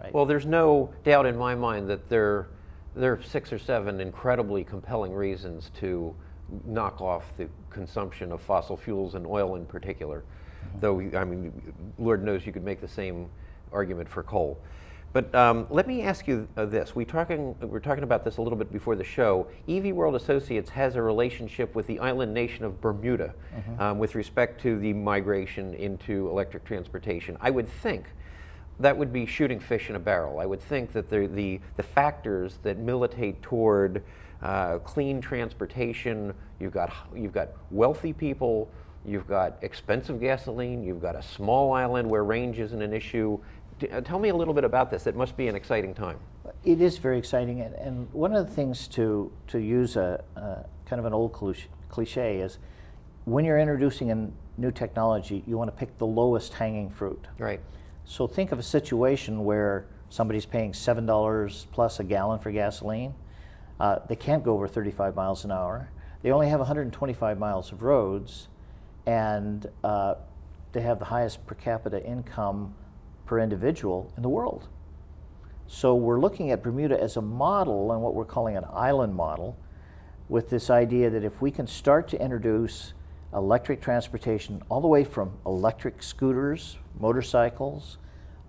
Right. Well, there's no doubt in my mind that there are 6 or 7 incredibly compelling reasons to knock off the consumption of fossil fuels and oil in particular. Though, I mean, Lord knows you could make the same argument for coal. But let me ask you this. We're talking about this a little bit before the show. EV World Associates has a relationship with the island nation of Bermuda with respect to the migration into electric transportation. I would think that would be shooting fish in a barrel. I would think that the factors that militate toward clean transportation, you've got wealthy people, you've got expensive gasoline, you've got a small island where range isn't an issue. Tell me a little bit about this. It must be an exciting time. It is very exciting, and one of the things to use a kind of an old cliche is when you're introducing a new technology, you want to pick the lowest hanging fruit. Right. So think of a situation where somebody's paying $7 plus a gallon for gasoline. They can't go over 35 miles an hour. They only have 125 miles of roads, and they have the highest per capita income per individual in the world. So we're looking at Bermuda as a model and what we're calling an island model, with this idea that if we can start to introduce electric transportation all the way from electric scooters, motorcycles,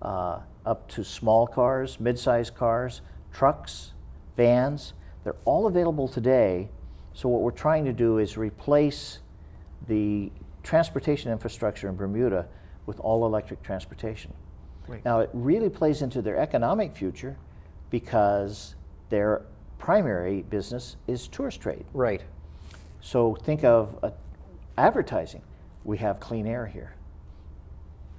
up to small cars, mid-sized cars, trucks, vans, they're all available today. So what we're trying to do is replace the transportation infrastructure in Bermuda with all electric transportation. Right. Now, it really plays into their economic future because their primary business is tourist trade. Right. So think of advertising. We have clean air here.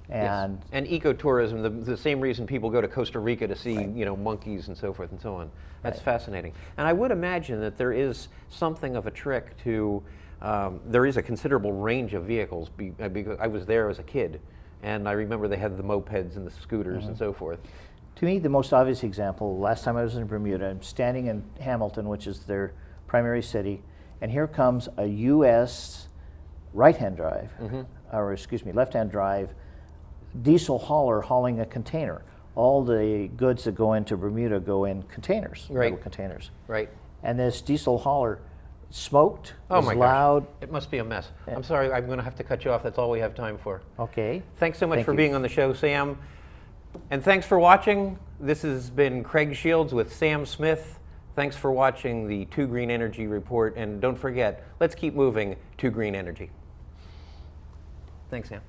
And yes. And ecotourism, the same reason people go to Costa Rica to see monkeys and so forth and so on. That's fascinating. And I would imagine that there is something of a trick to, there is a considerable range of vehicles. Because I was there as a kid, and I remember they had the mopeds and the scooters and so forth. To me, the most obvious example, last time I was in Bermuda, I'm standing in Hamilton, which is their primary city, and here comes a U.S. right-hand drive, or excuse me, left-hand drive diesel hauler hauling a container. All the goods that go into Bermuda go in containers, right. metal containers. Right. And this diesel hauler smoked, oh was my loud. Gosh. It must be a mess. I'm sorry, I'm going to have to cut you off. That's all we have time for. Okay. Thanks so much Thank for you. being on the show, Sam. And thanks for watching. This has been Craig Shields with Sam Smith. Thanks for watching the 2 Green Energy Report. And don't forget, let's keep moving to green energy. Thanks, Sam.